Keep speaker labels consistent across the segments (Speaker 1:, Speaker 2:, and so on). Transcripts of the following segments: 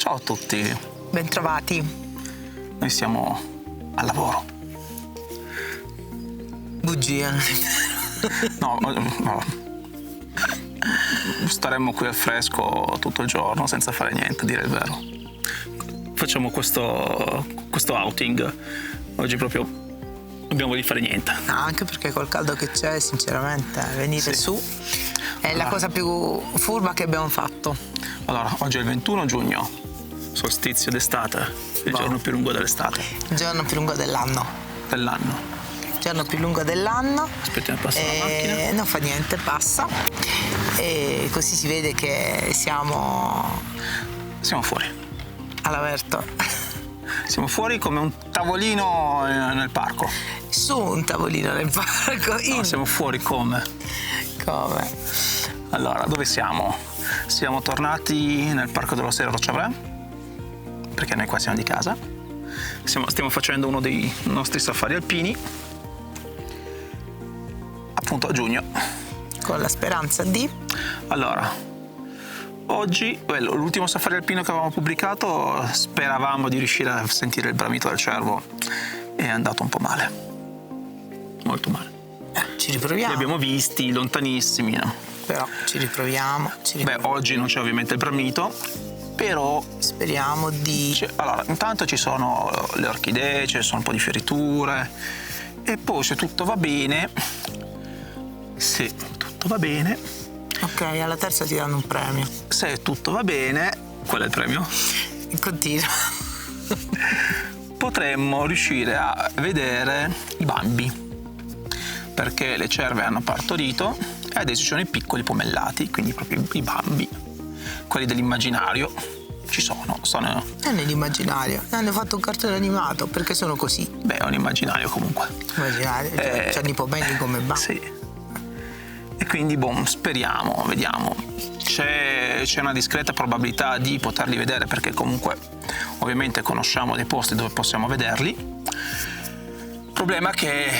Speaker 1: Ciao a tutti.
Speaker 2: Bentrovati.
Speaker 1: Noi siamo al lavoro.
Speaker 2: Bugia, non è vero?
Speaker 1: No. Staremmo qui al fresco tutto il giorno senza fare niente, a dire il vero. Facciamo questo outing. Oggi proprio abbiamo di fare niente.
Speaker 2: No, anche perché col caldo che c'è, sinceramente, venire su è la cosa più furba che abbiamo fatto.
Speaker 1: Allora, oggi è il 21 giugno, solstizio d'estate, il giorno più lungo dell'estate.
Speaker 2: Il giorno più lungo dell'anno. Il giorno più lungo dell'anno.
Speaker 1: Aspettiamo, passa la macchina.
Speaker 2: Non fa niente, passa. E così si vede che siamo
Speaker 1: fuori.
Speaker 2: All'aperto.
Speaker 1: Siamo fuori come un tavolino nel parco.
Speaker 2: Su un tavolino nel parco.
Speaker 1: No, siamo fuori come?
Speaker 2: Come?
Speaker 1: Allora, dove siamo? Siamo tornati nel Parco dello Sera Rocciavrè, perché noi qua siamo di casa. Stiamo facendo uno dei nostri safari alpini, appunto a giugno.
Speaker 2: Con la speranza di?
Speaker 1: Allora, oggi, l'ultimo safari alpino che avevamo pubblicato, speravamo di riuscire a sentire il bramito del cervo. È andato un po' male. Molto male.
Speaker 2: Ci riproviamo.
Speaker 1: Li abbiamo visti lontanissimi, no?
Speaker 2: Però ci riproviamo.
Speaker 1: Beh, oggi non c'è ovviamente il bramito, però
Speaker 2: speriamo di...
Speaker 1: Allora, intanto ci sono le orchidee, ci sono un po' di fioriture, e poi se tutto va bene,
Speaker 2: ok, alla terza ti danno un premio.
Speaker 1: Se tutto va bene, qual è il premio?
Speaker 2: Continua.
Speaker 1: Potremmo riuscire a vedere i bambi, perché le cerve hanno partorito e adesso ci sono i piccoli pomellati, quindi proprio i bambi, quelli dell'immaginario. Ci sono.
Speaker 2: È nell'immaginario. Hanno fatto un cartone animato perché sono così.
Speaker 1: Beh, è un immaginario comunque.
Speaker 2: Immaginario, c'hanno i pommelli come bambi.
Speaker 1: Sì. E quindi, speriamo, vediamo. C'è una discreta probabilità di poterli vedere, perché comunque ovviamente conosciamo dei posti dove possiamo vederli. Il problema è che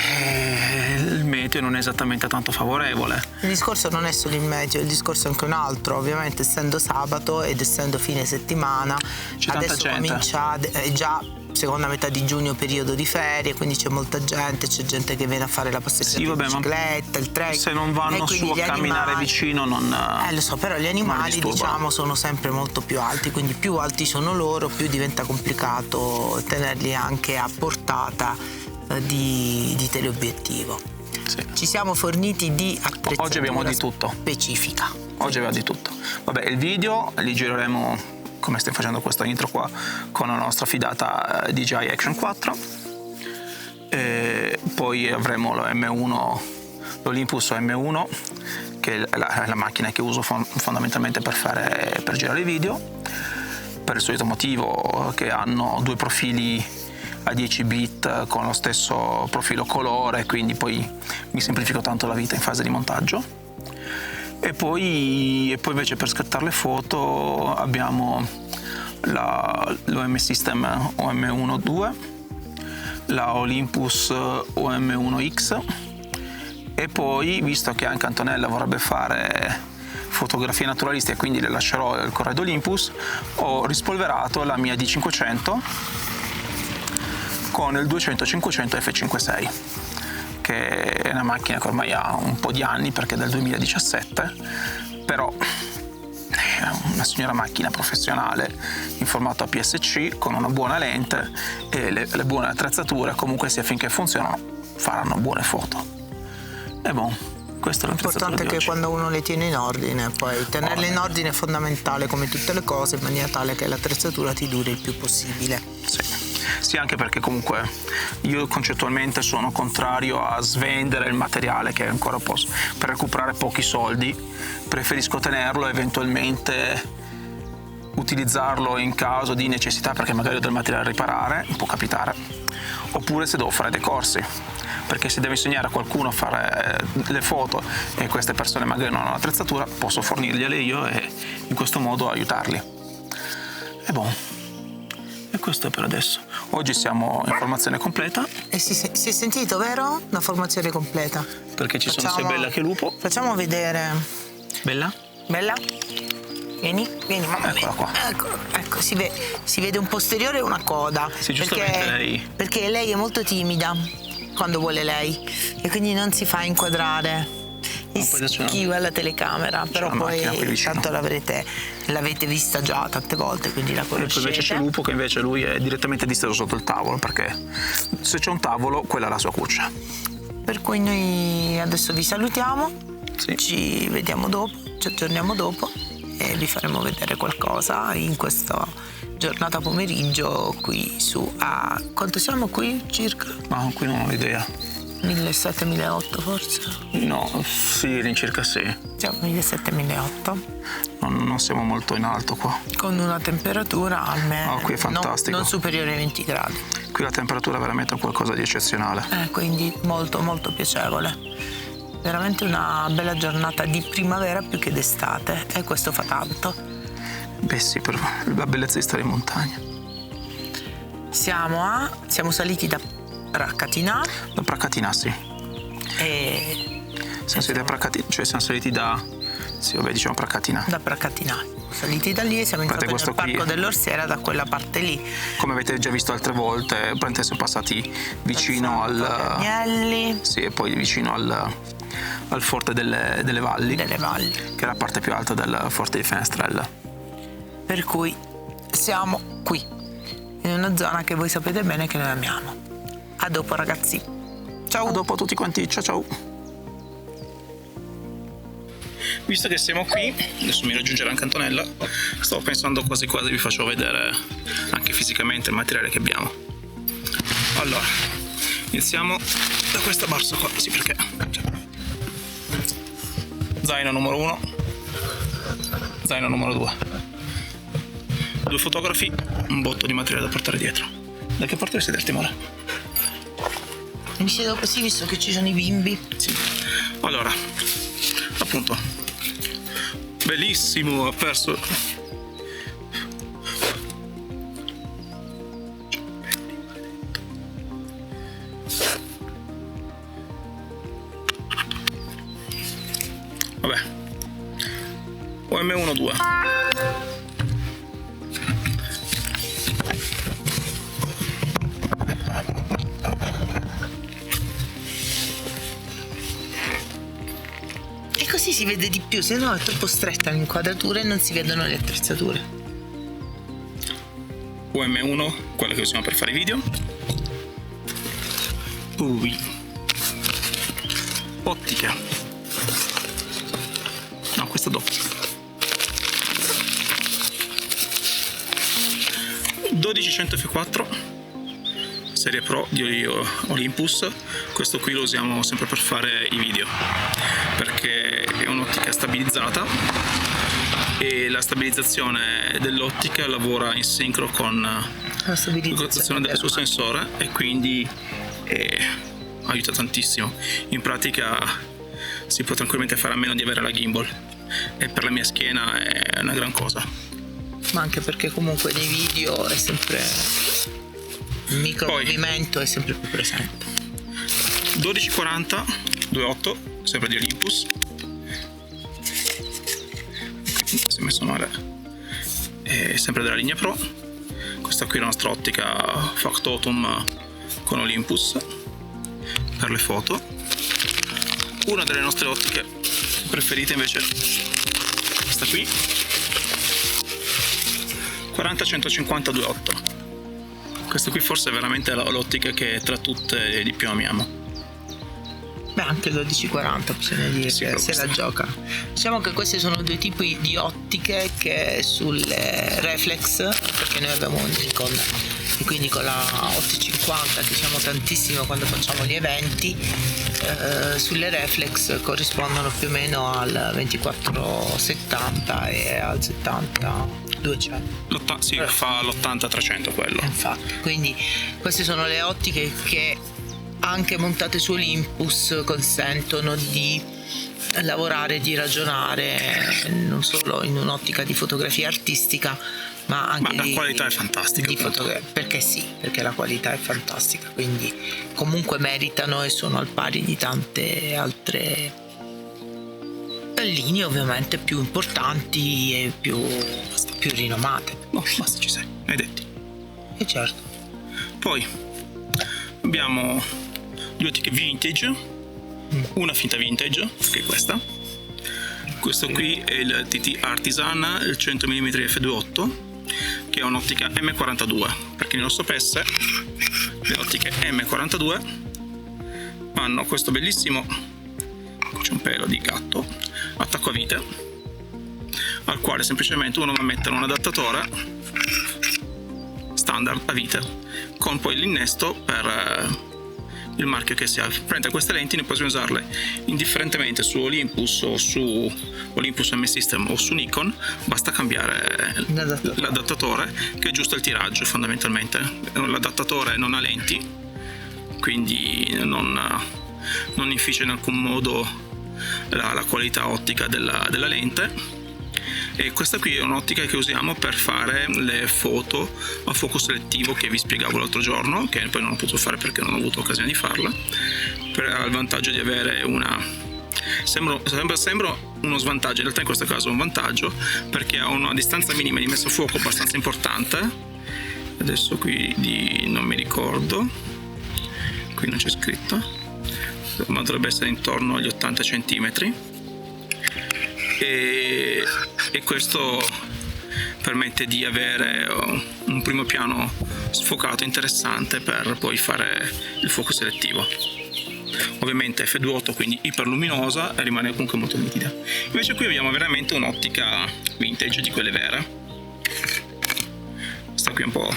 Speaker 1: il meteo non è esattamente tanto favorevole.
Speaker 2: Il discorso non è solo il meteo, il discorso è anche un altro. Ovviamente, essendo sabato ed essendo fine settimana,
Speaker 1: c'è
Speaker 2: adesso
Speaker 1: tanta gente.
Speaker 2: comincia già seconda metà di giugno, periodo di ferie, quindi c'è molta gente, c'è gente che viene a fare la passeggiata in bicicletta, il trekking.
Speaker 1: Se non vanno su a camminare vicino non...
Speaker 2: lo so, però gli animali, diciamo, sono sempre molto più alti, quindi più alti sono loro, più diventa complicato tenerli anche a portata di teleobiettivo.
Speaker 1: Sì.
Speaker 2: Ci siamo forniti di attrezzatura
Speaker 1: oggi abbiamo di tutto.
Speaker 2: Specifica.
Speaker 1: Oggi abbiamo di tutto. Vabbè, il video li gireremo, come stiamo facendo questo intro qua, con la nostra fidata DJI Action 4. E poi avremo l'Olympus M1, che è la macchina che uso fondamentalmente per girare i video, per il solito motivo che hanno due profili a 10 bit con lo stesso profilo colore, quindi poi mi semplifico tanto la vita in fase di montaggio. E poi invece per scattare le foto abbiamo l'OM System OM1-2, la Olympus OM1X, e poi, visto che anche Antonella vorrebbe fare fotografie naturalistiche, quindi le lascerò il Corrado Olympus, ho rispolverato la mia D500 con il 200-500 f5.6, che è una macchina che ormai ha un po' di anni perché è del 2017, però è una signora macchina professionale in formato APS-C con una buona lente e le buone attrezzature. Comunque sia, finché funzionano faranno buone foto. E questo è
Speaker 2: l'importante, che quando uno le tiene in ordine, poi tenerle in ordine è fondamentale, come tutte le cose, in maniera tale che l'attrezzatura ti duri il più possibile.
Speaker 1: Sì, anche perché comunque io concettualmente sono contrario a svendere il materiale che ancora posso, per recuperare pochi soldi. Preferisco tenerlo e eventualmente utilizzarlo in caso di necessità, perché magari ho del materiale da riparare, può capitare, oppure se devo fare dei corsi, perché se devo insegnare a qualcuno a fare le foto e queste persone magari non hanno l'attrezzatura, posso fornirgliele io e in questo modo aiutarli. E questo è per adesso. Oggi siamo in formazione completa.
Speaker 2: E si è sentito, vero? La formazione completa.
Speaker 1: Perché ci sono sia Bella che Lupo.
Speaker 2: Facciamo vedere.
Speaker 1: Bella?
Speaker 2: Bella? Vieni mamma.
Speaker 1: Eccola qua.
Speaker 2: Ecco, si vede un posteriore e una coda.
Speaker 1: Sì, giustamente lei.
Speaker 2: Perché lei è molto timida quando vuole lei e quindi non si fa inquadrare. Schiva la telecamera, però poi tanto l'avete vista già tante volte, quindi la conoscete.
Speaker 1: E poi invece c'è Lupo, che invece lui è direttamente disteso sotto il tavolo, perché se c'è un tavolo quella è la sua cuccia.
Speaker 2: Per cui noi adesso vi salutiamo,
Speaker 1: Sì.
Speaker 2: ci vediamo dopo, ci aggiorniamo dopo e vi faremo vedere qualcosa in questa giornata pomeriggio qui su a quanto siamo qui circa?
Speaker 1: Ma qui non ho idea.
Speaker 2: 1700-1800 forse?
Speaker 1: No, sì, all'incirca sì.
Speaker 2: Siamo 1700-1800
Speaker 1: Non siamo molto in alto qua.
Speaker 2: con una temperatura almeno
Speaker 1: Qui è fantastico.
Speaker 2: non superiore ai 20 gradi.
Speaker 1: Qui la temperatura è veramente qualcosa di eccezionale.
Speaker 2: Quindi molto molto piacevole. Veramente una bella giornata di primavera più che d'estate e questo fa tanto.
Speaker 1: Beh sì, per la bellezza di stare in montagna.
Speaker 2: Siamo saliti da Pracatina.
Speaker 1: Da Pracatina, sì.
Speaker 2: E
Speaker 1: Siamo saliti da Pracatina, cioè siamo saliti da... Sì, vabbè, diciamo Pracatina.
Speaker 2: Da Pracatina. Siamo saliti da lì e siamo entrati nel parco dell'Orsera da quella parte lì.
Speaker 1: Come avete già visto altre volte, praticamente siamo passati vicino al...
Speaker 2: Agnelli.
Speaker 1: Sì, e poi vicino al forte delle valli.
Speaker 2: Delle valli.
Speaker 1: Che è la parte più alta del forte di Fenestrella.
Speaker 2: Per cui siamo qui, in una zona che voi sapete bene che noi amiamo. A dopo ragazzi. Ciao.
Speaker 1: A dopo a tutti quanti. Ciao ciao. Visto che siamo qui, adesso mi raggiungerà anche Antonella, stavo pensando quasi quasi vi faccio vedere anche fisicamente il materiale che abbiamo. Allora, iniziamo da questa borsa qua, sì perché... Zaino numero 1, zaino numero 2, 2 fotografi, un botto di materiale da portare dietro. Da che parte siete il timore?
Speaker 2: Mi siedo così visto che ci sono i bimbi.
Speaker 1: Sì. Allora, appunto, bellissimo, ha perso. Vabbè, OM12.
Speaker 2: Così si vede di più, se no è troppo stretta l'inquadratura e non si vedono le attrezzature.
Speaker 1: UM1, quella che usiamo per fare i video. Poi ottica. No, questa dopo. 1200 f4, serie Pro di Olympus. Questo qui lo usiamo sempre per fare i video, perché è un'ottica stabilizzata e la stabilizzazione dell'ottica lavora in sincro con la stabilizzazione del suo sensore e quindi aiuta tantissimo. In pratica si può tranquillamente fare a meno di avere la gimbal e per la mia schiena è una gran cosa.
Speaker 2: Ma anche perché comunque nei video è sempre il micromovimento è sempre più presente.
Speaker 1: 1240 2.8, sempre di Olympus. Si è messo male. È sempre della linea Pro. Questa qui è la nostra ottica Factotum con Olympus per le foto. Una delle nostre ottiche preferite invece questa qui, 40-150 2.8. Questa qui forse è veramente l'ottica che tra tutte di più amiamo.
Speaker 2: Beh, anche il 1240 bisogna dire
Speaker 1: sì,
Speaker 2: che se la gioca. Diciamo che questi sono due tipi di ottiche che sulle reflex, perché noi abbiamo un Nikon e quindi con la 850 che usiamo tantissimo quando facciamo gli eventi, sulle reflex corrispondono più o meno al 2470 e al 70-200.
Speaker 1: Sì, fa l'80-300 quello.
Speaker 2: Infatti, quindi queste sono le ottiche che anche montate su Olympus consentono di lavorare, di ragionare non solo in un'ottica di fotografia artistica, ma anche
Speaker 1: la qualità è fantastica.
Speaker 2: Perché sì, perché la qualità è fantastica, quindi comunque meritano e sono al pari di tante altre linee ovviamente più importanti e più rinomate.
Speaker 1: No, basta, ci sei, hai detti.
Speaker 2: E certo.
Speaker 1: Poi abbiamo due ottiche vintage, una finta vintage, che è questa. Questo qui è il TT Artisan, il 100 mm f2.8, che è un'ottica M42. Per chi non lo sapesse, le ottiche M42 hanno questo bellissimo, c'è un pelo di gatto, attacco a vite, al quale semplicemente uno va a mettere un adattatore standard a vite con poi l'innesto per il marchio che si ha. Prende queste lenti, ne puoi usarle indifferentemente su Olympus o su Olympus M System o su Nikon, basta cambiare l'adattatore, che è giusto il tiraggio fondamentalmente. L'adattatore non ha lenti, quindi non inficia in alcun modo la qualità ottica della lente. E questa qui è un'ottica che usiamo per fare le foto a fuoco selettivo che vi spiegavo l'altro giorno, che poi non ho potuto fare perché non ho avuto occasione di farla. Ha il vantaggio di avere sembra uno svantaggio, in realtà in questo caso è un vantaggio, perché ha una distanza minima di messa a fuoco abbastanza importante. Adesso qui non mi ricordo, qui non c'è scritto, ma dovrebbe essere intorno agli 80 cm. E questo permette di avere un primo piano sfocato interessante per poi fare il fuoco selettivo. Ovviamente F2.8, quindi iperluminosa, e rimane comunque molto nitida. Invece qui abbiamo veramente un'ottica vintage di quelle vere. Questa qui è un po'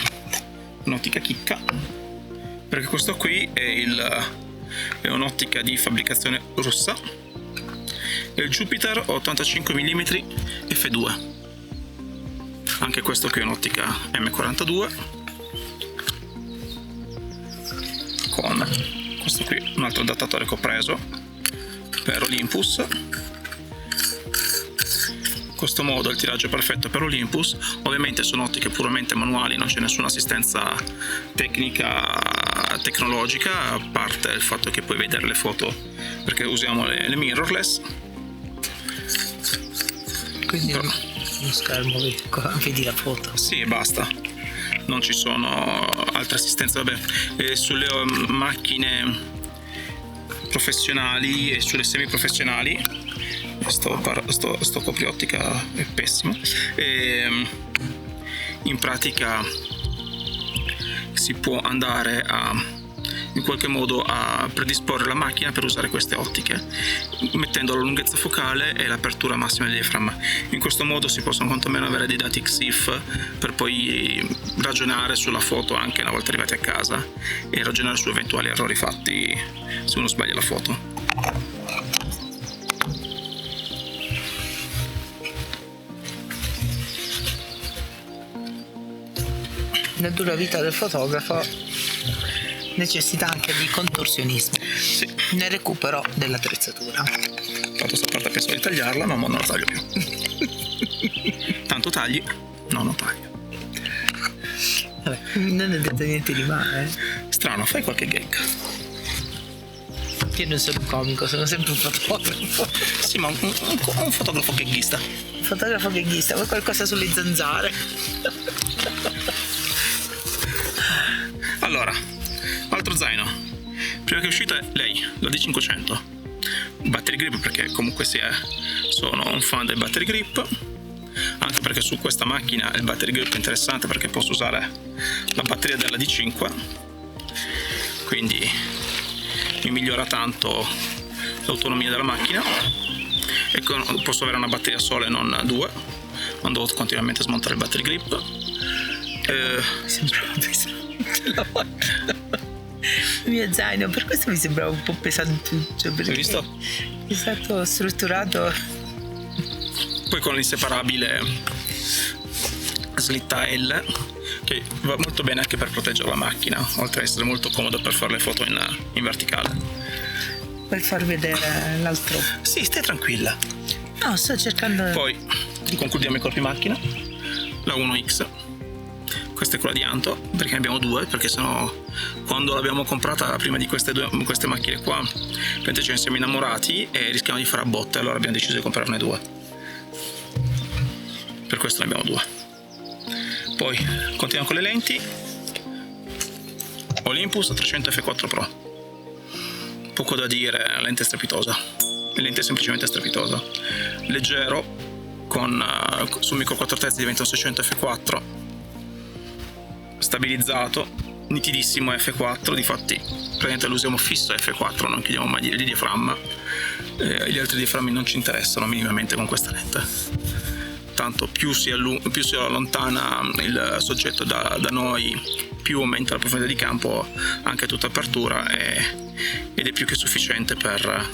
Speaker 1: un'ottica chicca, perché questo qui è un'ottica di fabbricazione russa, è il Jupiter 85 mm f2. Anche questo qui è un'ottica M42, con questo qui un altro adattatore che ho preso per Olympus. In questo modo il tiraggio è perfetto per Olympus. Ovviamente sono ottiche puramente manuali, non c'è nessuna assistenza tecnologica, a parte il fatto che puoi vedere le foto perché usiamo le mirrorless.
Speaker 2: Quindi uno schermo vedi la foto.
Speaker 1: Sì, e basta, non ci sono altre assistenze. Vabbè, sulle macchine professionali e sulle semiprofessionali sto copriottica è pessimo, in pratica si può andare in qualche modo a predisporre la macchina per usare queste ottiche, mettendo la lunghezza focale e l'apertura massima del diaframma. In questo modo si possono quantomeno avere dei dati XIF per poi ragionare sulla foto anche una volta arrivati a casa e ragionare su eventuali errori fatti se uno sbaglia la foto.
Speaker 2: La dura vita del fotografo necessita anche di contorsionismo,
Speaker 1: sì,
Speaker 2: nel recupero dell'attrezzatura.
Speaker 1: Tanto questa parte penso di tagliarla, ma non la taglio più. Tanto tagli, no, non taglio.
Speaker 2: Vabbè, non è detto niente di male.
Speaker 1: Strano, fai qualche gag.
Speaker 2: Io non sono un comico, sono sempre un fotografo.
Speaker 1: Sì, ma un fotografo gaggista.
Speaker 2: Un fotografo gaggista, vuoi qualcosa sulle zanzare?
Speaker 1: Allora, altro zaino. Prima che è uscita è lei, la D500. Battery grip, perché comunque sono un fan del battery grip, anche perché su questa macchina il battery grip è interessante perché posso usare la batteria della D5, quindi mi migliora tanto l'autonomia della macchina, e posso avere una batteria sola e non due, non devo continuamente smontare il battery grip.
Speaker 2: Sembrava pesante la macchina. Il mio zaino, per questo mi sembrava un po' pesantuccio, perché
Speaker 1: hai visto?
Speaker 2: È stato strutturato.
Speaker 1: Poi con l'inseparabile slitta L, che va molto bene anche per proteggere la macchina, oltre ad essere molto comodo per fare le foto in verticale.
Speaker 2: Puoi far vedere l'altro?
Speaker 1: Sì, stai tranquilla.
Speaker 2: No, sto cercando.
Speaker 1: Poi concludiamo i corpi macchina. La 1X, questa è quella di Anto, perché ne abbiamo due, perché sennò quando l'abbiamo comprata prima di queste macchine qua ce ne siamo innamorati e rischiamo di fare a botte, allora abbiamo deciso di comprarne due, per questo ne abbiamo due. Poi continuiamo con le lenti. Olympus 300 f4 Pro, poco da dire, la lente è strepitosa, la lente è semplicemente strepitosa, leggero, sul micro 4 terzi diventa un 600 f4, stabilizzato, nitidissimo f4, difatti praticamente lo usiamo fisso f4, non chiudiamo mai il diaframma, gli altri diaframmi non ci interessano minimamente con questa lente, tanto più si allontana il soggetto da noi, più aumenta la profondità di campo anche a tutta apertura ed è più che sufficiente per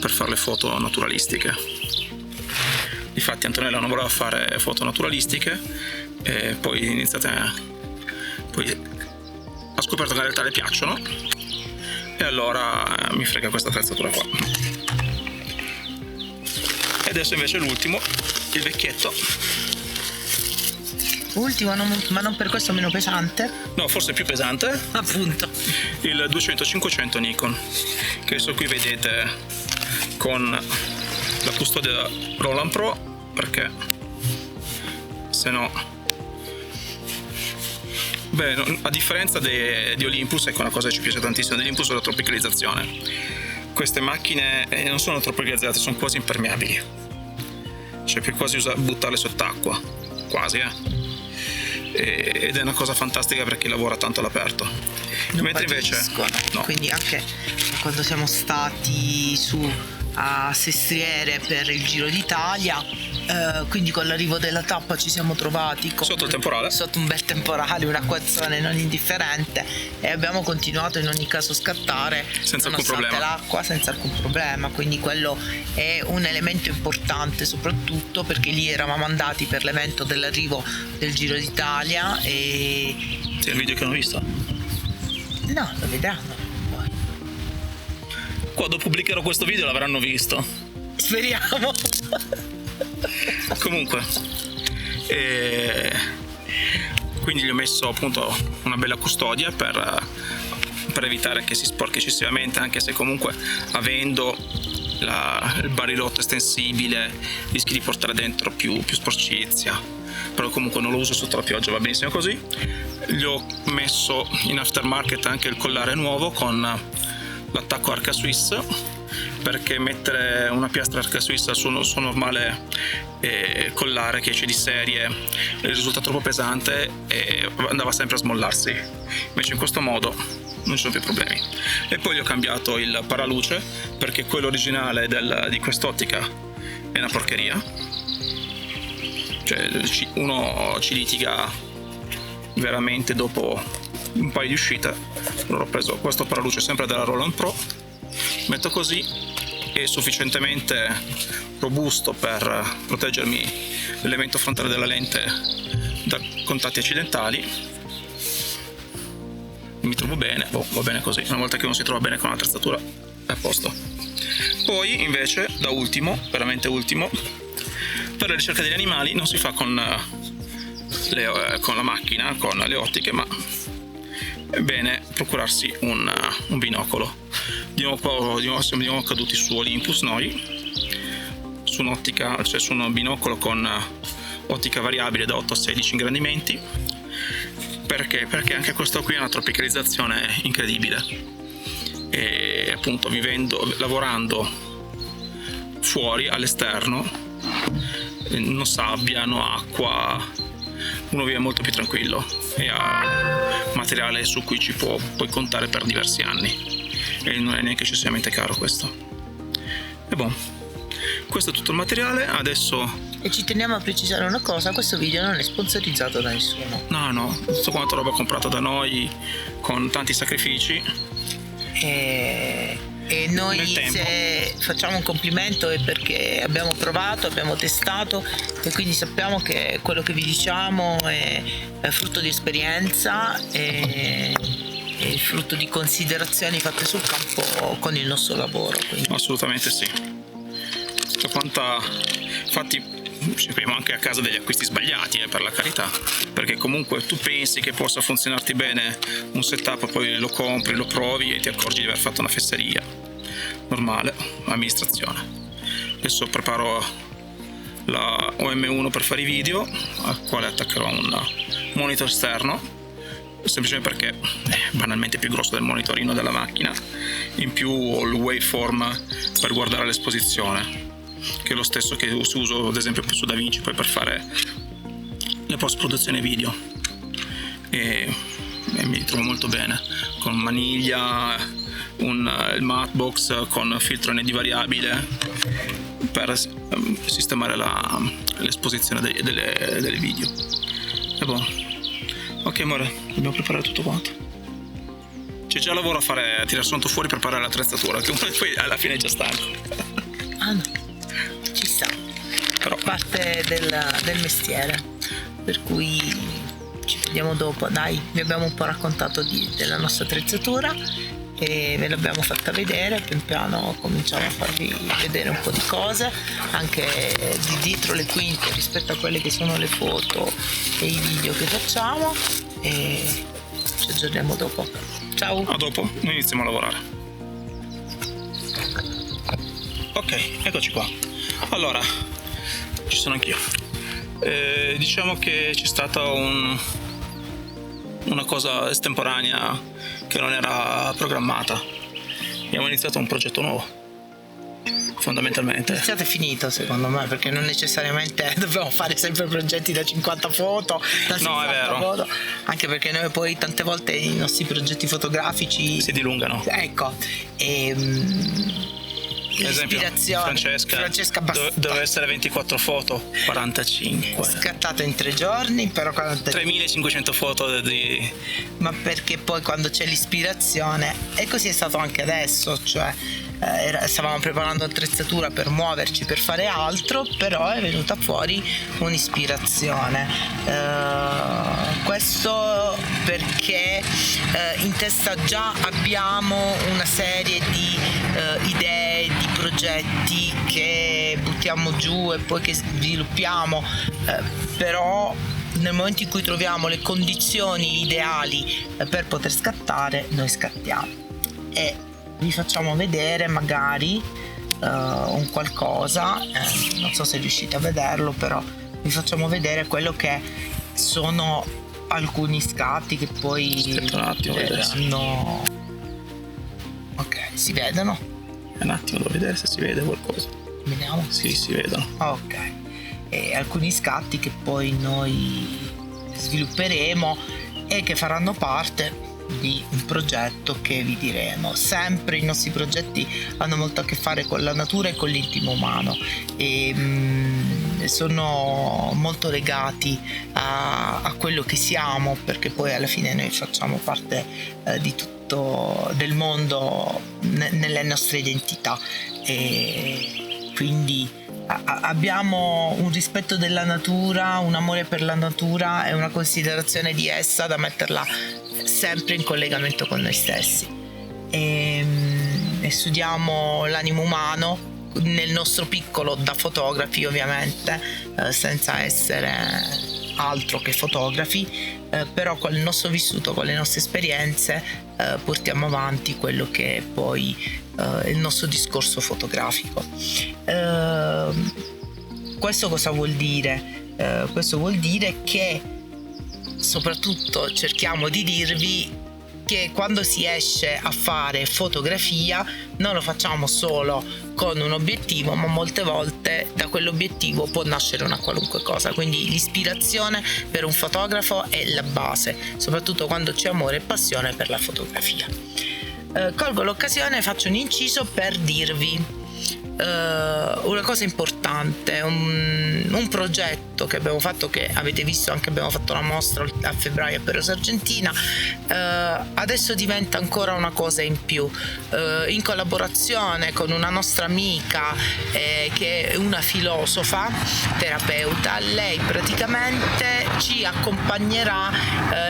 Speaker 1: fare le foto naturalistiche. Difatti Antonella non voleva fare foto naturalistiche e poi ha scoperto che in realtà le piacciono e allora mi frega questa attrezzatura qua. E adesso invece l'ultimo, il vecchietto.
Speaker 2: Ultimo, ma non per questo meno pesante?
Speaker 1: No, forse più pesante.
Speaker 2: Appunto.
Speaker 1: Il 200-500 Nikon, che adesso qui vedete con la custodia Roland Pro, perché se no, beh, a differenza di Olympus, ecco una cosa che ci piace tantissimo di Olympus è la tropicalizzazione. Queste macchine non sono tropicalizzate, sono quasi impermeabili, cioè puoi quasi buttarle sott'acqua, quasi ed è una cosa fantastica per chi lavora tanto all'aperto. Mentre invece no.
Speaker 2: Quindi anche quando siamo stati su a Sestriere per il Giro d'Italia, quindi con l'arrivo della tappa ci siamo trovati
Speaker 1: sotto il temporale,
Speaker 2: sotto un bel temporale, un acquazzone non indifferente, e abbiamo continuato in ogni caso a scattare
Speaker 1: senza alcun problema,
Speaker 2: l'acqua senza alcun problema, quindi quello è un elemento importante, soprattutto perché lì eravamo andati per l'evento dell'arrivo del Giro d'Italia e
Speaker 1: sì, il video che hanno visto?
Speaker 2: No, lo vedranno poi.
Speaker 1: Quando pubblicherò questo video l'avranno visto,
Speaker 2: speriamo.
Speaker 1: Comunque quindi gli ho messo appunto una bella custodia per evitare che si sporchi eccessivamente, anche se comunque avendo il barilotto estensibile rischi di portare dentro più sporcizia, però comunque non lo uso sotto la pioggia, va benissimo così. Gli ho messo in aftermarket anche il collare nuovo con l'attacco Arca Swiss, perché mettere una piastra Arca Swiss sul suo normale collare che c'è di serie risulta troppo pesante e andava sempre a smollarsi, invece in questo modo non ci sono più problemi. E poi gli ho cambiato il paraluce, perché quello originale di quest'ottica è una porcheria, cioè uno ci litiga veramente dopo un paio di uscite. Allora ho preso questo paraluce sempre della Roland Pro, metto così, è sufficientemente robusto per proteggermi l'elemento frontale della lente da contatti accidentali. Mi trovo bene, va bene così, una volta che uno si trova bene con l'attrezzatura è a posto. Poi invece, da ultimo, veramente ultimo, per la ricerca degli animali non si fa con la macchina, con le ottiche, ma è bene procurarsi un binocolo. Di nuovo siamo caduti su Olympus noi, su un'ottica, cioè su un binocolo con ottica variabile da 8 a 16 ingrandimenti. Perché anche questo qui è una tropicalizzazione incredibile, e appunto lavorando fuori all'esterno, no sabbia, no acqua, uno vive molto più tranquillo e ha materiale su cui ci puoi contare per diversi anni e non è neanche eccessivamente caro questo. E questo è tutto il materiale. Adesso,
Speaker 2: e ci teniamo a precisare una cosa: questo video non è sponsorizzato da nessuno.
Speaker 1: No, tutto quanto roba comprata da noi con tanti sacrifici.
Speaker 2: E noi se facciamo un complimento è perché abbiamo provato, abbiamo testato e quindi sappiamo che quello che vi diciamo è frutto di esperienza e frutto di considerazioni fatte sul campo con il nostro lavoro. Quindi.
Speaker 1: Assolutamente sì. Infatti seguiamo anche a casa degli acquisti sbagliati, per la carità, perché comunque tu pensi che possa funzionarti bene un setup, poi lo compri, lo provi e ti accorgi di aver fatto una fesseria. Normale, amministrazione. Adesso preparo la OM1 per fare i video, al quale attaccherò un monitor esterno, semplicemente perché è banalmente più grosso del monitorino della macchina. In più ho il waveform per guardare l'esposizione, che è lo stesso che uso ad esempio su DaVinci poi per fare le post produzione video, e mi trovo molto bene con maniglia, il Matbox con filtro ND variabile per sistemare l'esposizione delle video. E buono. Ok amore, dobbiamo preparare tutto quanto. C'è già lavoro a fare, a tirare sonto fuori, preparare l'attrezzatura, che poi alla fine è già stanco.
Speaker 2: Ah no, ci sta.
Speaker 1: Però
Speaker 2: Parte del mestiere, per cui ci vediamo dopo. Dai, vi abbiamo un po' raccontato della nostra attrezzatura e ve l'abbiamo fatta vedere. Pian piano cominciamo a farvi vedere un po' di cose, anche di dietro le quinte rispetto a quelle che sono le foto e i video che facciamo, e ci aggiorniamo dopo. Ciao!
Speaker 1: a dopo, noi iniziamo a lavorare. Ok, eccoci qua. Allora, ci sono anch'io. Diciamo che c'è stata una cosa estemporanea che non era programmata. Abbiamo iniziato un progetto nuovo, fondamentalmente.
Speaker 2: Iniziato e finito secondo me, perché non necessariamente dobbiamo fare sempre progetti da 50 foto, da 60
Speaker 1: No, è vero.
Speaker 2: foto, anche perché noi poi tante volte i nostri progetti fotografici
Speaker 1: Si dilungano.
Speaker 2: ecco,
Speaker 1: Ad esempio,
Speaker 2: l'ispirazione
Speaker 1: Francesca doveva essere 24 foto, 45.
Speaker 2: scattato in 3 giorni, però
Speaker 1: 3500 foto di...
Speaker 2: ma perché poi quando c'è l'ispirazione, e così è stato anche adesso, cioè stavamo preparando attrezzatura per muoverci, per fare altro, però è venuta fuori un'ispirazione. Questo perché in testa già abbiamo una serie di idee, di progetti che buttiamo giù e poi che sviluppiamo, però nel momento in cui troviamo le condizioni ideali per poter scattare, noi scattiamo e vi facciamo vedere magari un qualcosa, non so se riuscite a vederlo, però vi facciamo vedere quello che sono alcuni scatti che poi
Speaker 1: Aspetta un attimo,
Speaker 2: vedranno. Ok, si vedono?
Speaker 1: Un attimo, devo vedere se si vede qualcosa.
Speaker 2: Vediamo.
Speaker 1: Sì, si vedono.
Speaker 2: Ok, e alcuni scatti che poi noi svilupperemo e che faranno parte di un progetto che vi diremo. Sempre i nostri progetti hanno molto a che fare con la natura e con l'intimo umano, e sono molto legati a quello che siamo, perché poi alla fine noi facciamo parte di tutto del mondo nelle nostre identità, e quindi abbiamo un rispetto della natura, un amore per la natura e una considerazione di essa da metterla sempre in collegamento con noi stessi, e studiamo l'animo umano nel nostro piccolo, da fotografi ovviamente, senza essere altro che fotografi, però con il nostro vissuto, con le nostre esperienze, portiamo avanti quello che è poi il nostro discorso fotografico. Questo cosa vuol dire? Questo vuol dire che soprattutto cerchiamo di dirvi che quando si esce a fare fotografia non lo facciamo solo con un obiettivo, ma molte volte da quell'obiettivo può nascere una qualunque cosa, quindi l'ispirazione per un fotografo è la base, soprattutto quando c'è amore e passione per la fotografia. Colgo l'occasione e faccio un inciso per dirvi una cosa importante, un progetto che abbiamo fatto, che avete visto, anche abbiamo fatto una mostra a febbraio a Perosa Argentina, adesso diventa ancora una cosa in più, in collaborazione con una nostra amica che è una filosofa terapeuta. Lei praticamente ci accompagnerà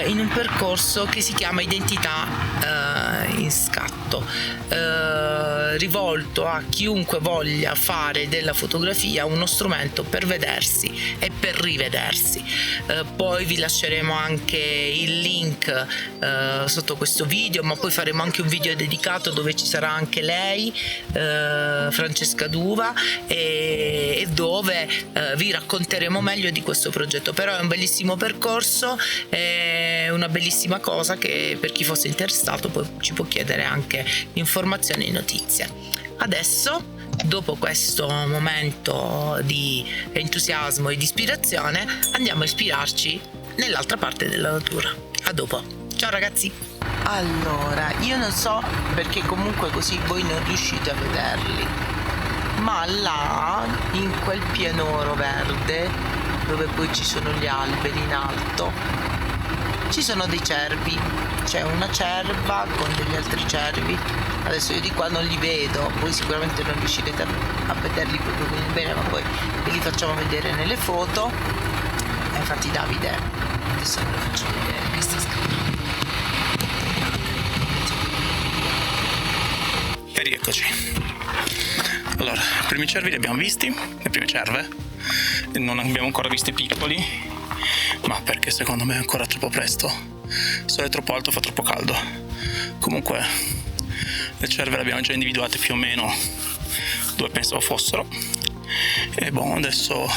Speaker 2: in un percorso che si chiama Identità in scatto, rivolto a chiunque voglia voglia fare della fotografia uno strumento per vedersi e per rivedersi. Poi vi lasceremo anche il link sotto questo video, ma poi faremo anche un video dedicato dove ci sarà anche lei, Francesca D'Uva, e dove vi racconteremo meglio di questo progetto. Però è un bellissimo percorso, è una bellissima cosa che per chi fosse interessato poi ci può chiedere anche informazioni e notizie. Adesso, dopo questo momento di entusiasmo e di ispirazione, andiamo a ispirarci nell'altra parte della natura. A dopo, ciao ragazzi! Allora, io non so perché comunque così voi non riuscite a vederli, ma là in quel pianoro verde dove poi ci sono gli alberi in alto ci sono dei cervi, c'è una cerva con degli altri cervi. Adesso io di qua non li vedo, voi sicuramente non riuscirete a vederli proprio bene, ma poi ve li facciamo vedere nelle foto. E infatti Davide, adesso ve lo faccio vedere, che sta scrivendo.
Speaker 1: E rieccoci. Allora, i primi cervi li abbiamo visti, le prime cerve, non abbiamo ancora visti piccoli, ma perché secondo me è ancora troppo presto. Se è troppo alto fa troppo caldo. Comunque le cerve le abbiamo già individuate più o meno dove pensavo fossero, e adesso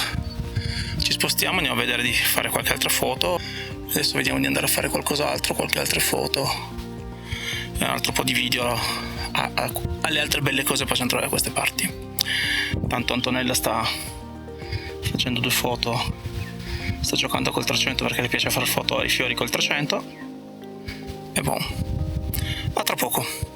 Speaker 1: ci spostiamo, andiamo a vedere di fare qualche altra foto. Adesso vediamo di andare a fare qualcos'altro, qualche altra foto e un altro po' di video alle altre belle cose possiamo trovare da queste parti. Tanto Antonella sta facendo 2 foto, sta giocando col 300 perché le piace fare foto ai fiori col 300, e a tra poco.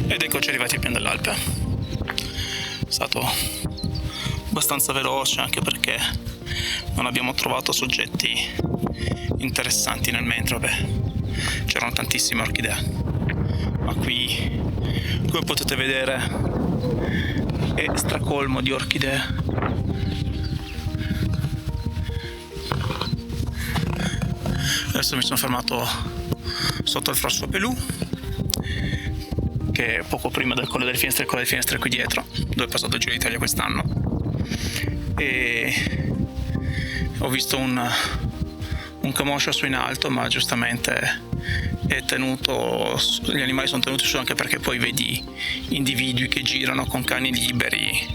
Speaker 1: Ed eccoci arrivati al pian dell'Alpe. È stato abbastanza veloce, anche perché non abbiamo trovato soggetti interessanti nel mentre. C'erano tantissime orchidee, ma qui, come potete vedere, è stracolmo di orchidee. Adesso mi sono fermato sotto il François Pelou, che è poco prima del Colle delle Finestre, il Colle delle Finestre qui dietro, dove è passato il Giro d'Italia quest'anno, e ho visto un camoscio su in alto, ma giustamente è tenuto, gli animali sono tenuti su, anche perché poi vedi individui che girano con cani liberi.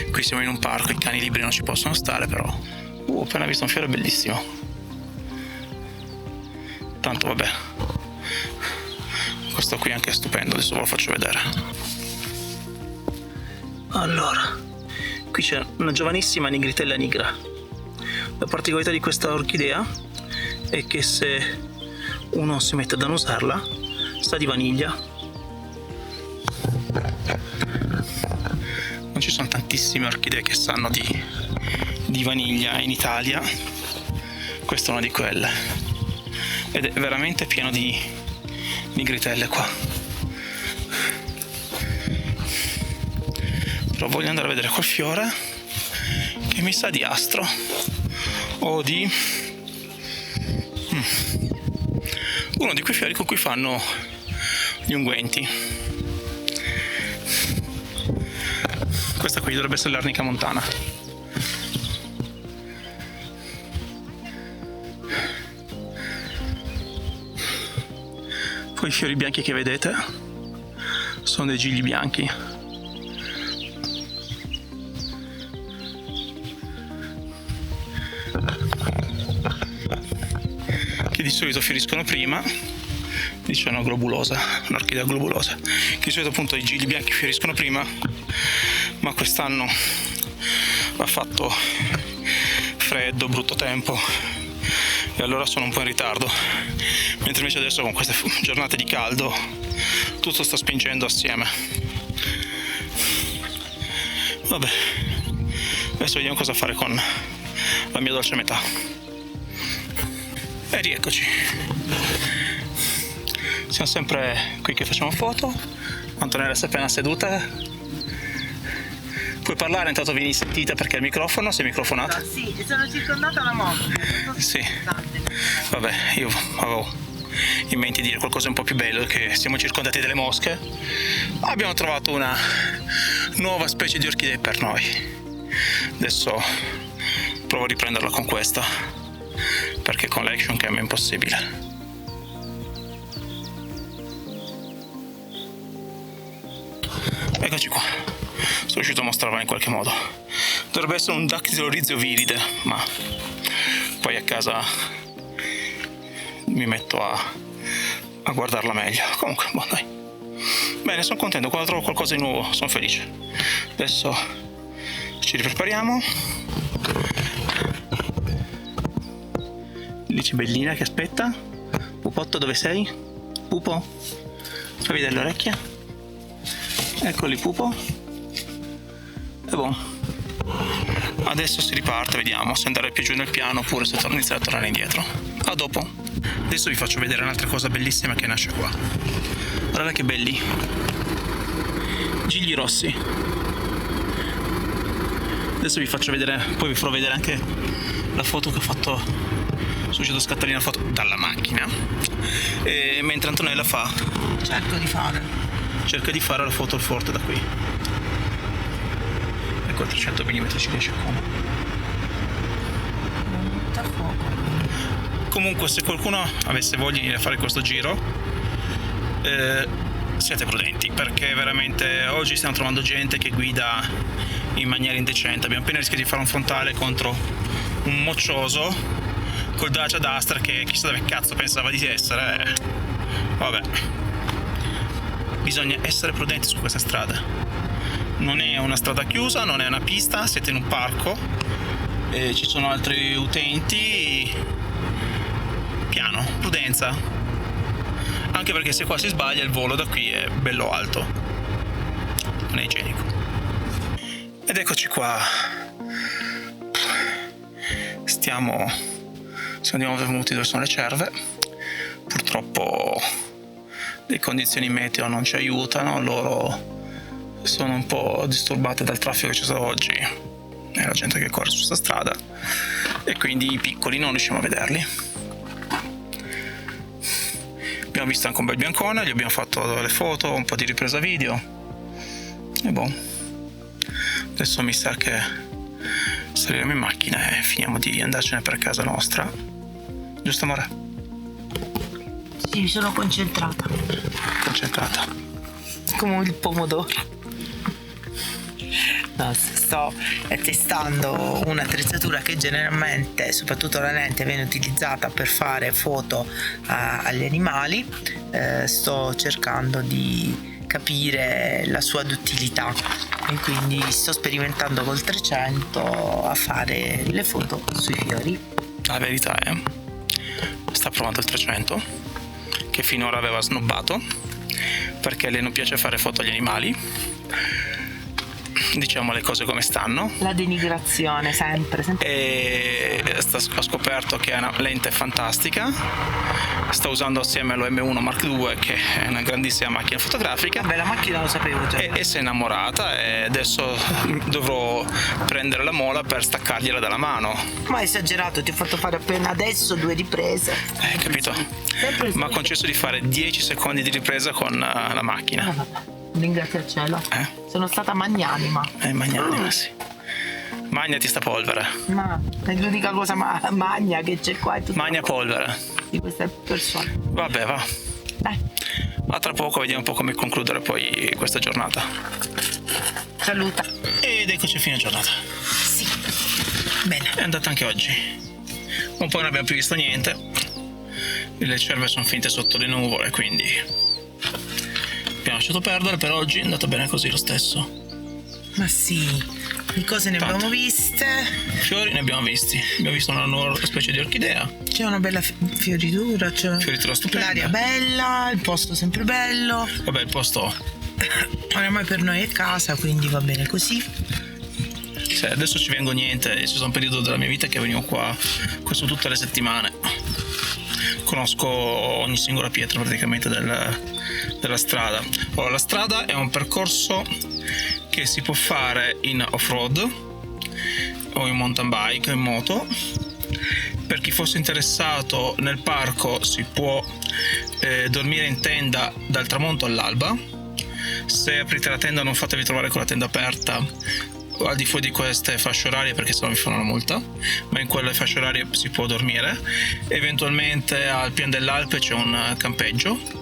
Speaker 1: Qui siamo in un parco, i cani liberi non ci possono stare, però ho appena visto un fiore bellissimo. Tanto vabbè, questo qui anche è stupendo, adesso ve lo faccio vedere. Allora, qui c'è una giovanissima Nigritella nigra. La particolarità di questa orchidea è che se uno si mette ad annusarla sa di vaniglia. Non ci sono tantissime orchidee che sanno di vaniglia in Italia, questa è una di quelle, ed è veramente pieno di nigritelle qua. Però voglio andare a vedere quel fiore che mi sa di astro o di uno di quei fiori con cui fanno gli unguenti. Questa qui dovrebbe essere l'arnica montana. Poi i fiori bianchi che vedete sono dei gigli bianchi. Che di solito fioriscono prima, diciamo globulosa, un'orchidea globulosa, che di solito appunto i gigli bianchi fioriscono prima, ma quest'anno ha fatto freddo, brutto tempo, e allora sono un po' in ritardo, mentre invece adesso con queste giornate di caldo tutto sta spingendo assieme. Vabbè, adesso vediamo cosa fare con la mia dolce metà. E rieccoci, siamo sempre qui che facciamo foto. Antonella si è appena seduta Puoi parlare, intanto vieni sentita perché il microfono, sei microfonato?
Speaker 2: Sì, sono circondata da mosche.
Speaker 1: Sì. Vabbè, io avevo in mente di dire qualcosa un po' più bello, che siamo circondati dalle mosche. Abbiamo trovato una nuova specie di orchidee per noi. Adesso provo a riprenderla con questa, perché con l'action cam è impossibile. Eccoci qua, sono riuscito a mostrarla in qualche modo. Dovrebbe essere un Dactylorizio viride, ma poi a casa mi metto a guardarla meglio. Comunque, boh, dai. Bene, sono contento, quando trovo qualcosa di nuovo sono felice. Adesso ci riprepariamo. Lì c'è Bellina che aspetta. Pupotto, dove sei? Pupo? Fai vedere le orecchie? Eccoli, Pupo. E boh. Adesso si riparte, vediamo se andare più giù nel piano oppure se iniziare a tornare indietro. A dopo. Adesso vi faccio vedere un'altra cosa bellissima che nasce qua. Guardate che belli. Gigli rossi. Adesso vi faccio vedere, poi vi farò vedere anche la foto che ho fatto. Sono riuscito a scattare una foto dalla macchina. E mentre Antonella cerca di fare la foto al forte da qui. Ecco il 300 mm ci riesce come. Comunque, se qualcuno avesse voglia di venire a fare questo giro, siate prudenti, perché veramente oggi stiamo trovando gente che guida in maniera indecente. Abbiamo appena rischiato di fare un frontale contro un moccioso col Dacia Duster che chissà dove cazzo pensava di essere. Vabbè, bisogna essere prudenti su queste strade. Non è una strada chiusa, non è una pista, siete in un parco e ci sono altri utenti. Piano, prudenza, anche perché se qua si sbaglia il volo da qui è bello alto, non è igienico. Ed eccoci qua, siamo di nuovo venuti dove sono le cerve. Purtroppo le condizioni meteo non ci aiutano, loro sono un po' disturbate dal traffico che c'è stato oggi e la gente che corre su questa strada, e quindi i piccoli non riusciamo a vederli. Abbiamo visto anche un bel biancone, gli abbiamo fatto delle foto, un po' di ripresa video e boh, adesso mi sa che saliremo in macchina e finiamo di andarcene per casa nostra, giusto amore?
Speaker 2: Sì, sono concentrata come il pomodoro. No, sto testando un'attrezzatura che generalmente, soprattutto la lente, viene utilizzata per fare foto agli animali. Sto cercando di capire la sua duttilità e quindi sto sperimentando col 300 a fare le foto sui fiori.
Speaker 1: La verità è, sta provando il 300, che finora aveva snobbato perché a lei non piace fare foto agli animali. Diciamo le cose come stanno.
Speaker 2: La denigrazione, sempre.
Speaker 1: E ho scoperto che è una lente fantastica. Sta usando assieme allo M1 Mark II, che è una grandissima macchina fotografica.
Speaker 2: Vabbè, la macchina lo sapevo già.
Speaker 1: E si è innamorata, e adesso dovrò prendere la mola per staccargliela dalla mano.
Speaker 2: Ma hai esagerato, ti ho fatto fare appena adesso 2 riprese.
Speaker 1: Capito? Ma ha concesso di fare 10 secondi di ripresa con la macchina.
Speaker 2: Vabbè. Ringrazio il cielo. Sono stata magnanima.
Speaker 1: Magnanima, sì. Magnati sta polvere.
Speaker 2: Ma è l'unica cosa magna che c'è qua.
Speaker 1: Magna polvere.
Speaker 2: Di queste persone.
Speaker 1: Vabbè, va.
Speaker 2: Dai.
Speaker 1: A tra poco vediamo un po' come concludere poi questa giornata.
Speaker 2: Saluta.
Speaker 1: Ed eccoci a fine giornata.
Speaker 2: Sì. Bene.
Speaker 1: È andata anche oggi. Un po' non abbiamo più visto niente. Le cerve sono finite sotto le nuvole, quindi abbiamo lasciato perdere. Per oggi è andato bene così lo stesso.
Speaker 2: Ma sì, di cose ne abbiamo viste.
Speaker 1: Fiori ne abbiamo visti. Abbiamo visto una nuova specie di orchidea.
Speaker 2: C'è una bella fioritura, c'è
Speaker 1: Fioritura stupenda.
Speaker 2: l'aria bella, il posto sempre bello.
Speaker 1: Vabbè, il posto
Speaker 2: Ormai per noi è casa, quindi va bene così.
Speaker 1: Sì, adesso ci vengo niente. Ci sono un periodo della mia vita che venivo qua questo tutte le settimane. Conosco ogni singola pietra praticamente della strada. Allora, la strada è un percorso che si può fare in off-road o in mountain bike o in moto. Per chi fosse interessato, nel parco si può dormire in tenda dal tramonto all'alba. Se aprite la tenda non fatevi trovare con la tenda aperta al di fuori di queste fasce orarie, perché sennò vi fanno una multa, ma in quelle fasce orarie si può dormire. Eventualmente al pian dell'Alpe c'è un campeggio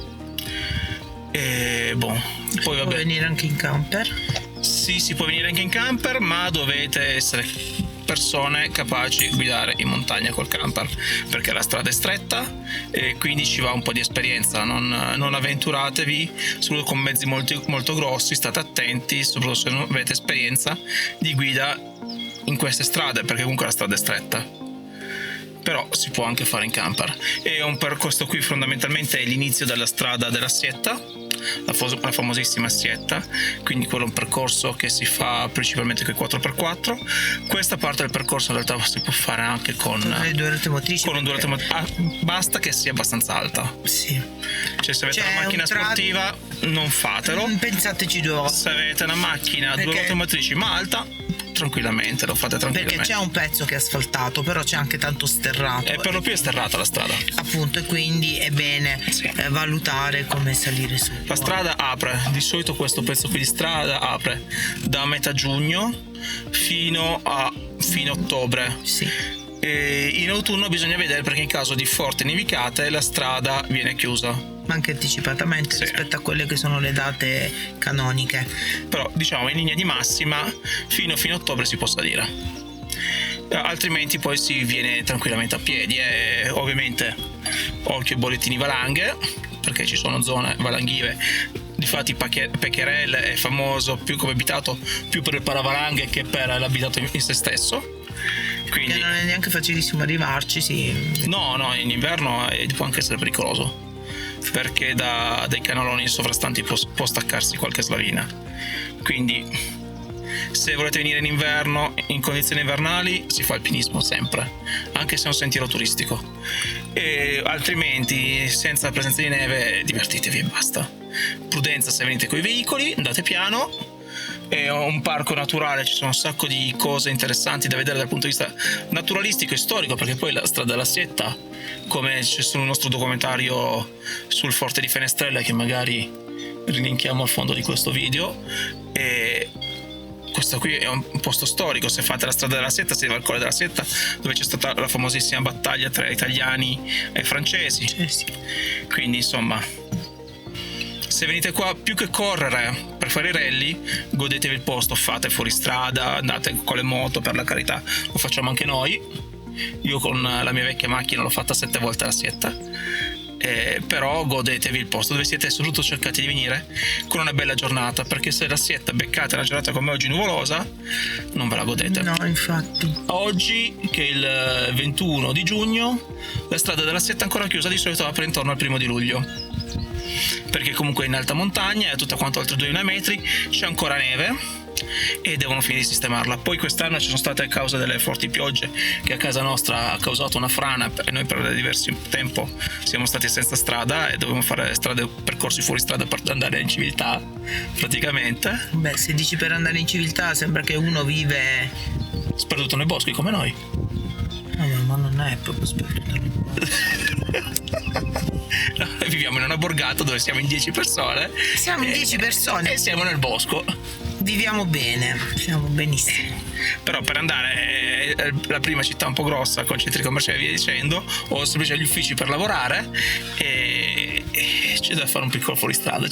Speaker 1: e poi vabbè,
Speaker 2: può venire anche in camper.
Speaker 1: Sì, si può venire anche in camper, ma dovete essere persone capaci di guidare in montagna col camper, perché la strada è stretta e quindi ci va un po' di esperienza. Non avventuratevi solo con mezzi molto grossi, state attenti, soprattutto se non avete esperienza di guida in queste strade, perché comunque la strada è stretta. Però si può anche fare in camper. E questo qui fondamentalmente è l'inizio della strada della Sietta, la famosissima Sietta, quindi quello è un percorso che si fa principalmente con i 4x4. Questa parte del percorso in realtà si può fare anche con
Speaker 2: le due ruote motrici,
Speaker 1: con un due ruote motrici, basta che sia abbastanza alta.
Speaker 2: Sì.
Speaker 1: Cioè se avete una macchina sportiva non fatelo,
Speaker 2: pensateci due volte.
Speaker 1: Se avete una macchina due ruote motrici ma alta, tranquillamente, lo fate tranquillamente.
Speaker 2: Perché c'è un pezzo che è asfaltato, però c'è anche tanto sterrato.
Speaker 1: E per lo più è sterrata la strada.
Speaker 2: Appunto, e quindi è bene valutare come salire su.
Speaker 1: La strada apre, di solito questo pezzo qui di strada apre da metà giugno fino a fine ottobre.
Speaker 2: Sì.
Speaker 1: E in autunno bisogna vedere, perché in caso di forti nevicate la strada viene chiusa.
Speaker 2: Ma anche anticipatamente rispetto a quelle che sono le date canoniche.
Speaker 1: Però diciamo in linea di massima fino a ottobre si può salire, altrimenti poi si viene tranquillamente a piedi. E ovviamente occhio ai bollettini valanghe, perché ci sono zone valanghive. Difatti Pecherel è famoso più come abitato più per il paravalanghe che per l'abitato in se stesso. Quindi
Speaker 2: non è neanche facilissimo arrivarci, sì.
Speaker 1: No, in inverno può anche essere pericoloso, perché dai canoloni sovrastanti può staccarsi qualche slavina. Quindi se volete venire in inverno, in condizioni invernali, si fa alpinismo sempre, anche se è un sentiero turistico. E altrimenti, senza la presenza di neve, divertitevi e basta. Prudenza se venite coi veicoli, andate piano. È un parco naturale, ci sono un sacco di cose interessanti da vedere dal punto di vista naturalistico e storico, perché poi la strada della Sietta, come c'è sul nostro documentario sul Forte di Fenestrella, che magari rilinkiamo al fondo di questo video, e questo qui è un posto storico. Se fate la strada della Sietta si va al Colle della Sietta, dove c'è stata la famosissima battaglia tra italiani e francesi.
Speaker 2: Sì.
Speaker 1: Quindi insomma, se venite qua più che correre per fare i rally, godetevi il posto, fate fuori strada, andate con le moto, per la carità, lo facciamo anche noi. Io con la mia vecchia macchina l'ho fatta 7 volte la Sietta, però godetevi il posto dove siete. Soprattutto cercate di venire con una bella giornata, perché se la Sietta beccate una giornata come oggi nuvolosa non ve la godete.
Speaker 2: No, infatti.
Speaker 1: Oggi, che è il 21 di giugno, la strada della Sietta è ancora chiusa, di solito apre intorno al 1 di luglio, perché comunque è in alta montagna, è tutta quanto oltre 2000 metri, c'è ancora neve e devono finire di sistemarla. Poi quest'anno ci sono state, a causa delle forti piogge che a casa nostra ha causato una frana, e noi per diverso tempo siamo stati senza strada e dovevamo fare percorsi fuori strada per andare in civiltà praticamente.
Speaker 2: Beh, se dici per andare in civiltà sembra che uno vive
Speaker 1: sperduto nei boschi come noi.
Speaker 2: Ma non è proprio sperduto nei boschi.
Speaker 1: No, viviamo in una borgata dove siamo in 10 persone.
Speaker 2: Siamo in 10 persone
Speaker 1: e siamo nel bosco.
Speaker 2: Viviamo bene, siamo benissimo.
Speaker 1: Però per andare la prima città un po' grossa con centri commerciali e via dicendo, o semplicemente gli uffici per lavorare, e c'è da fare un piccolo fuoristrada,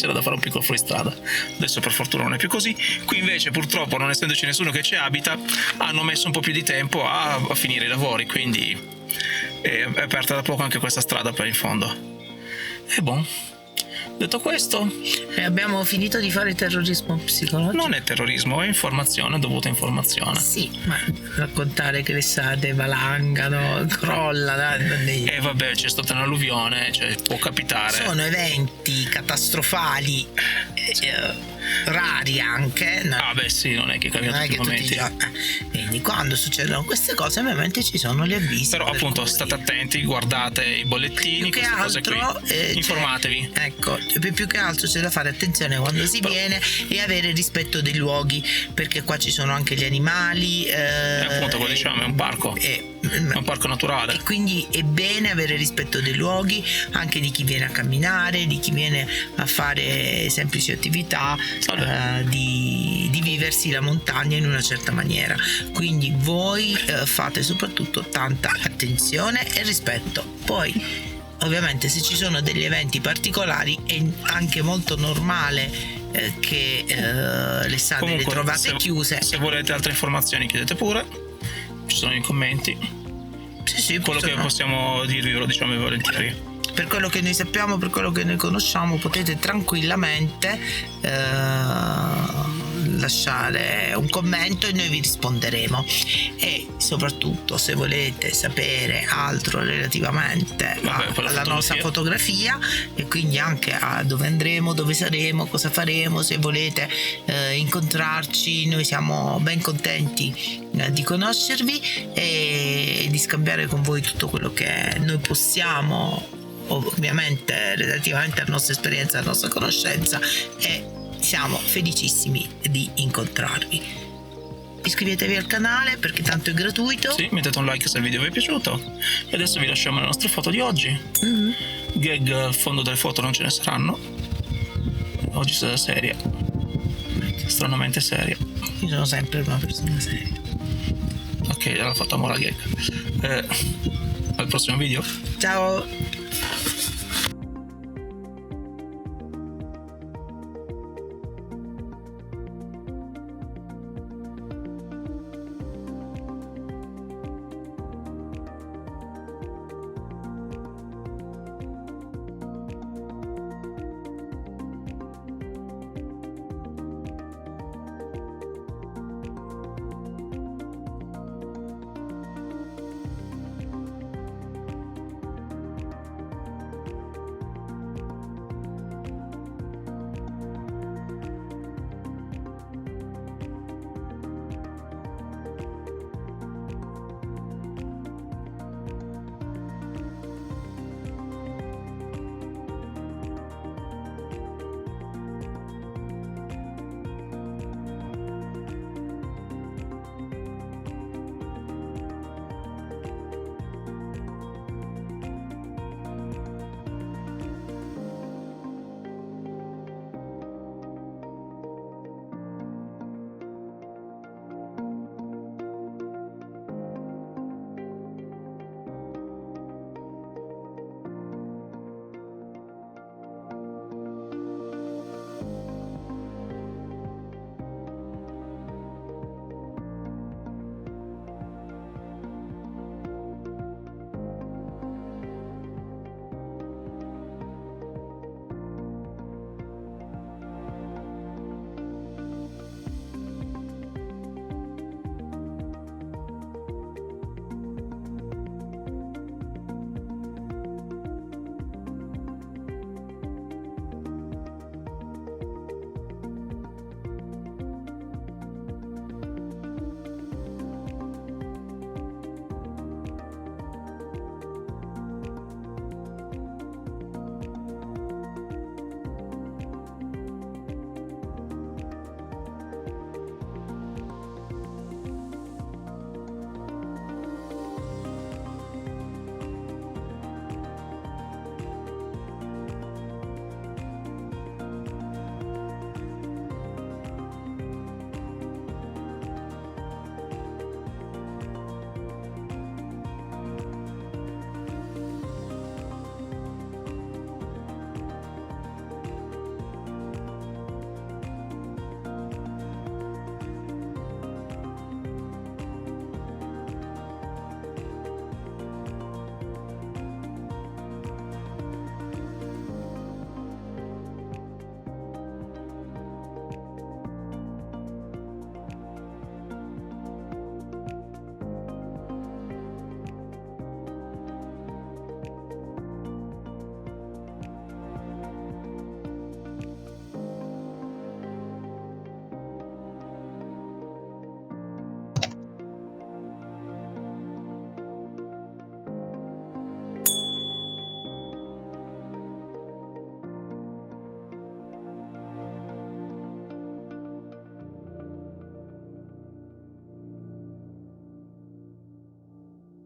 Speaker 1: Adesso per fortuna non è più così. Qui invece purtroppo, non essendoci nessuno che ci abita, hanno messo un po' più di tempo a finire i lavori, quindi è aperta da poco anche questa strada per in fondo. E detto questo,
Speaker 2: abbiamo finito di fare terrorismo psicologico.
Speaker 1: Non è terrorismo, è informazione, dovuta informazione.
Speaker 2: Sì, ma raccontare che le strade valangano, crolla.
Speaker 1: E vabbè, c'è stata un'alluvione, cioè può capitare.
Speaker 2: Sono eventi catastrofali rari anche, no?
Speaker 1: Ah beh sì, non è che capita
Speaker 2: Non è
Speaker 1: tutti
Speaker 2: che
Speaker 1: i
Speaker 2: tutti
Speaker 1: momenti.
Speaker 2: quindi quando succedono queste cose ovviamente ci sono gli avvisi.
Speaker 1: Però
Speaker 2: per
Speaker 1: appunto
Speaker 2: cui-
Speaker 1: state attenti, guardate i bollettini,
Speaker 2: più che
Speaker 1: queste cose
Speaker 2: altro
Speaker 1: qui. Informatevi.
Speaker 2: ecco, più che altro c'è da fare attenzione quando si viene e avere rispetto dei luoghi, perché qua ci sono anche gli animali,
Speaker 1: Appunto, come diciamo, è un parco. È un parco naturale.
Speaker 2: e quindi è bene avere rispetto dei luoghi, anche di chi viene a camminare, di chi viene a fare semplici attività, di viversi la montagna in una certa maniera. Quindi voi fate soprattutto tanta attenzione e rispetto. Poi ovviamente se ci sono degli eventi particolari è anche molto normale che le sale
Speaker 1: Comunque,
Speaker 2: le trovate chiuse.
Speaker 1: Se volete altre informazioni chiedete pure, ci sono i commenti.
Speaker 2: Sì,
Speaker 1: Quello che possiamo dirvi ve lo diciamo volentieri.
Speaker 2: Per quello che noi sappiamo, per quello che noi conosciamo, potete tranquillamente lasciare un commento e noi vi risponderemo. E soprattutto se volete sapere altro relativamente alla nostra fotografia e quindi anche a dove andremo, dove saremo, cosa faremo, se volete incontrarci, noi siamo ben contenti di conoscervi e di scambiare con voi tutto quello che noi possiamo, ovviamente relativamente alla nostra esperienza, alla nostra conoscenza, e siamo felicissimi di incontrarvi. Iscrivetevi al canale perché tanto è gratuito.
Speaker 1: Sì, mettete un like se il video vi è piaciuto. E adesso vi lasciamo le nostre foto di oggi. Gag al fondo delle foto non ce ne saranno. Oggi sarà seria, stranamente seria.
Speaker 2: Io sono sempre una persona seria.
Speaker 1: Ok, allora fatto amore a gag. Al prossimo video.
Speaker 2: Ciao.